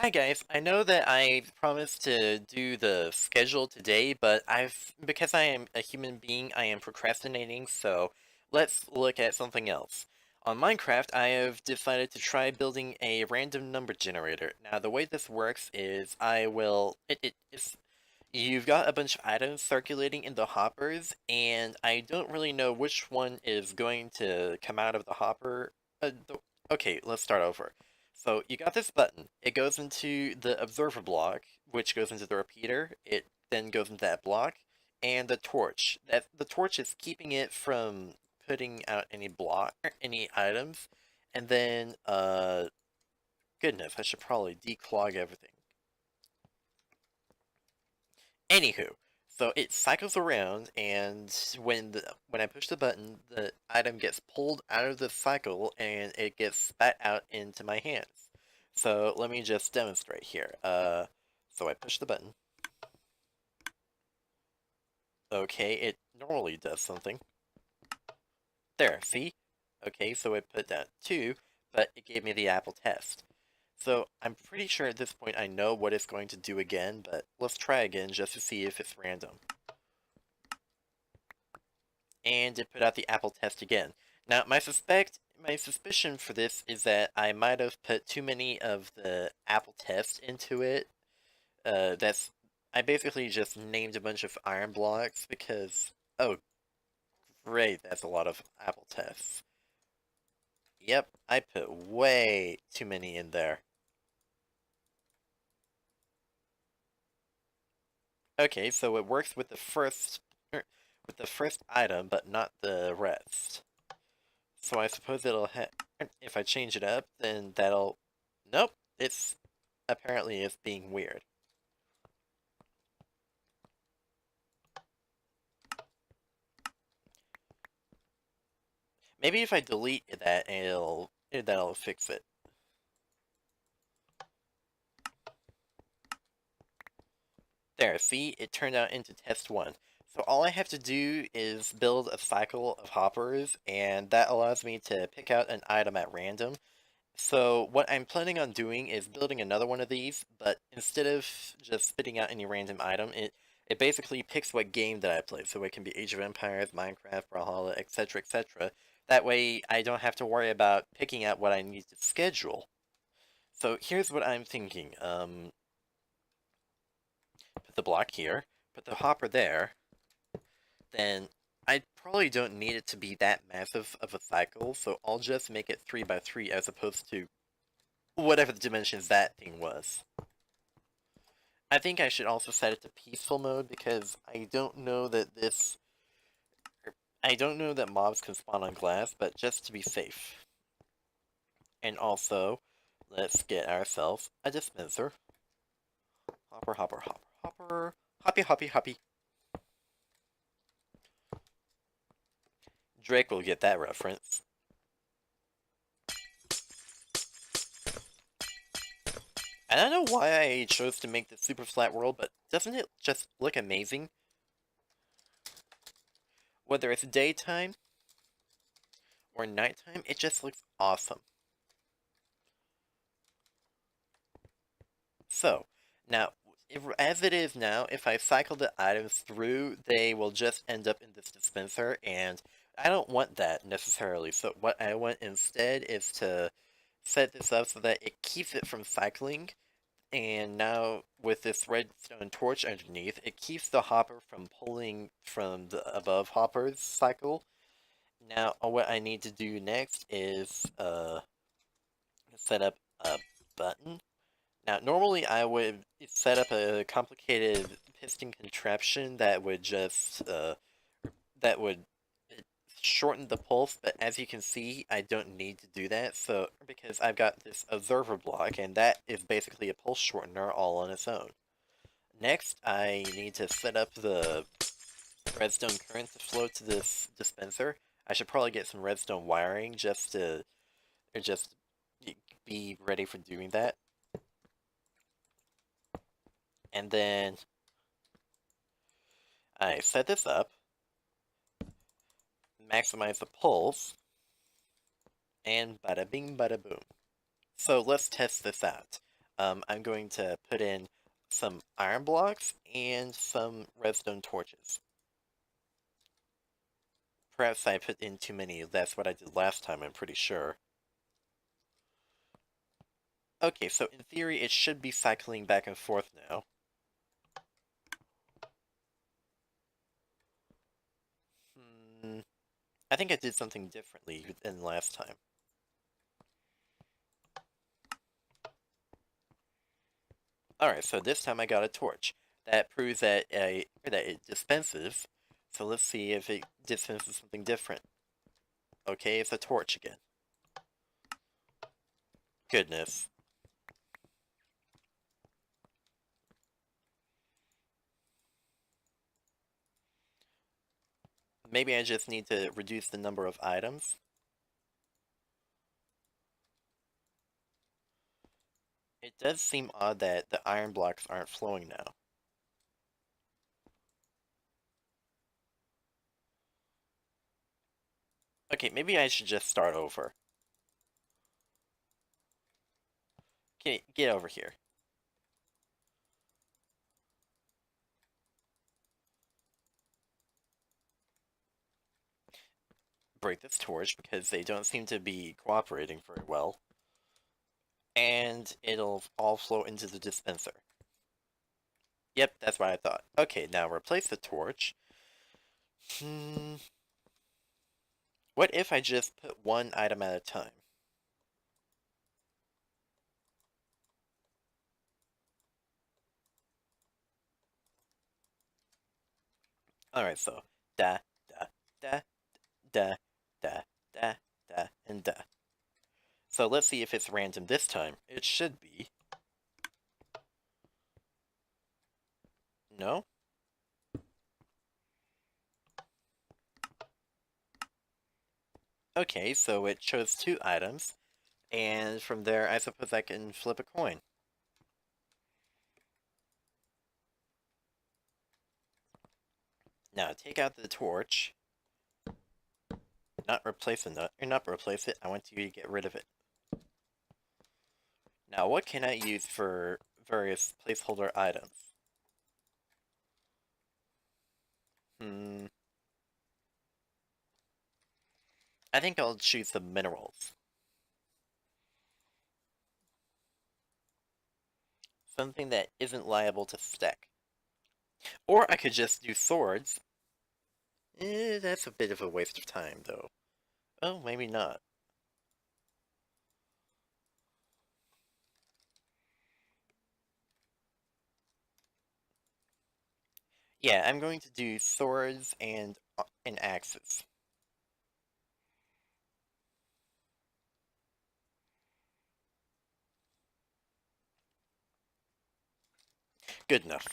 Hi guys, I know that I promised to do the schedule today, but because I am a human being, I am procrastinating, so let's look at something else. On Minecraft, I have decided to try building a random number generator. Now, the way this works is you've got a bunch of items circulating in the hoppers, and I don't really know which one is going to come out of the hopper. Okay, let's start over. So you got this button. It goes into the observer block, which goes into the repeater. It then goes into that block, and the torch. That the torch is keeping it from putting out any items, and then goodness, I should probably declog everything. Anywho, so it cycles around, and when I push the button, the item gets pulled out of the cycle, and it gets spat out into my hands. So let me just demonstrate here. So I push the button. Okay, it normally does something. There, see? Okay, so I put that 2, but it gave me the apple test. So I'm pretty sure at this point I know what it's going to do again, but let's try again just to see if it's random. And it put out the apple test again. Now, my suspicion for this is that I might have put too many of the apple test into it. I basically just named a bunch of iron blocks because, oh, great, that's a lot of apple tests. Yep, I put way too many in there. Okay, so it works with with the first item, but not the rest. So I suppose if I change it up, then that'll... Nope, apparently it's being weird. Maybe if I delete that, that'll fix it. There, see? It turned out into test 1. So all I have to do is build a cycle of hoppers, and that allows me to pick out an item at random. So what I'm planning on doing is building another one of these, but instead of just spitting out any random item, it basically picks what game that I play. So it can be Age of Empires, Minecraft, Brawlhalla, etc., etc. That way I don't have to worry about picking out what I need to schedule. So here's what I'm thinking. Put the block here, put the hopper there, then I probably don't need it to be that massive of a cycle, so I'll just make it 3 by 3 as opposed to whatever the dimensions that thing was. I think I should also set it to peaceful mode because I don't know that mobs can spawn on glass, but just to be safe. And also, let's get ourselves a dispenser. Hopper, hopper, hopper, hopper. Hoppy, hoppy, hoppy. Drake will get that reference. I don't know why I chose to make the super flat world, but doesn't it just look amazing? Whether it's daytime or nighttime, it just looks awesome. So, now, as it is now, if I cycle the items through, they will just end up in this dispenser, and I don't want that necessarily. So what I want instead is to set this up so that it keeps it from cycling, and now with this redstone torch underneath, it keeps the hopper from pulling from the above hopper's cycle. Now, what I need to do next is set up a button. Now, normally I would set up a complicated piston contraption that would that would shorten the pulse, but as you can see, I don't need to do that, so, because I've got this observer block, and that is basically a pulse shortener all on its own. Next, I need to set up the redstone current to flow to this dispenser. I should probably get some redstone wiring just be ready for doing that. And then I set this up, maximize the pulse, and bada bing bada boom. So let's test this out. I'm going to put in some iron blocks and some redstone torches. Perhaps I put in too many. That's what I did last time, I'm pretty sure. Okay, so in theory, it should be cycling back and forth now. Hmm, I think I did something differently than last time. Alright, so this time I got a torch. That proves that that it dispenses. So let's see if it dispenses something different. Okay, it's a torch again. Goodness. Maybe I just need to reduce the number of items. It does seem odd that the iron blocks aren't flowing now. Okay, maybe I should just start over. Okay, get over here. Break this torch because they don't seem to be cooperating very well. And it'll all flow into the dispenser. Yep, that's what I thought. Okay, now replace the torch. Hmm. What if I just put one item at a time? Alright, so da, da, da, da, da, da, da, and da. So let's see if it's random this time. It should be. No? Okay, so it chose two items, and from there I suppose I can flip a coin. Now take out the torch. Not replace it, or not replace it, I want you to get rid of it. Now what can I use for various placeholder items? Hmm. I think I'll choose the minerals. Something that isn't liable to stack. Or I could just do swords. That's a bit of a waste of time, though. Oh, maybe not. Yeah, I'm going to do swords and axes. Good enough.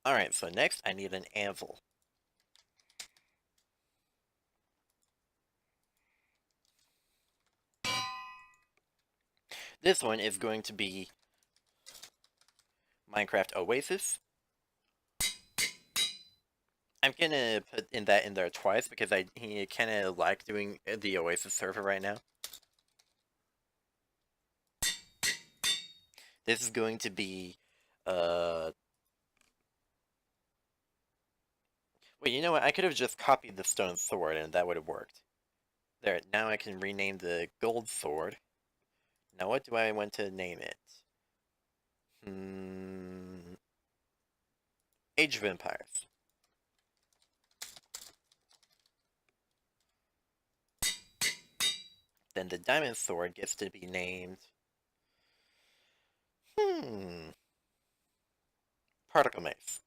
Alright, so next I need an anvil. This one is going to be Minecraft Oasis. I'm gonna put that in there twice because I kind of like doing the Oasis server right now. This is going to be, uh... Wait, you know what? I could have just copied the stone sword and that would have worked. There, now I can rename the gold sword. Now what do I want to name it? Age of Empires. Then the diamond sword gets to be named... Particle Mace.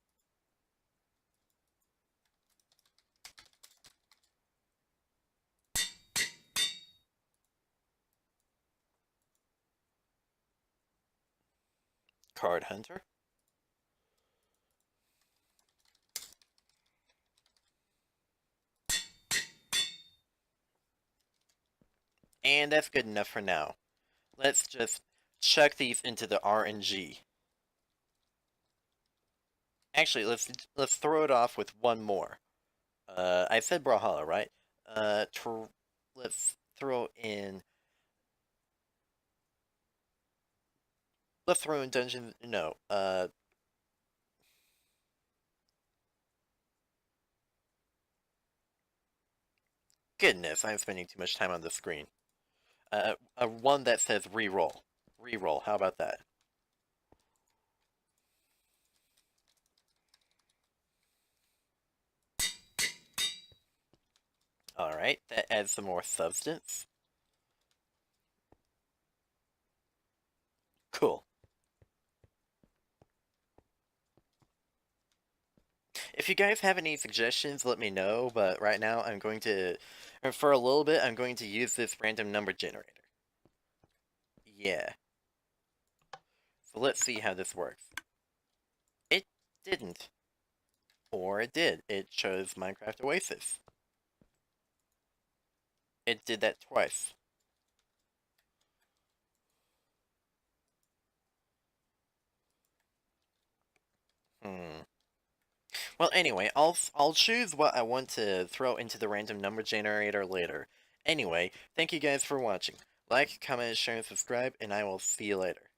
Card Hunter. And that's good enough for now. Let's just chuck these into the RNG. Actually, let's throw it off with one more. I said Brawlhalla, right? Let's throw in Let's throw in dungeon. No. Goodness, I'm spending too much time on the screen. One that says reroll. Reroll. How about that? Alright, that adds some more substance. Cool. If you guys have any suggestions, let me know, but right now I'm going to, for a little bit, I'm going to use this random number generator. Yeah. So let's see how this works. It didn't. Or it did. It chose Minecraft Oasis. It did that twice. Hmm. Well, anyway, I'll choose what I want to throw into the random number generator later. Anyway, thank you guys for watching. Like, comment, share, and subscribe, and I will see you later.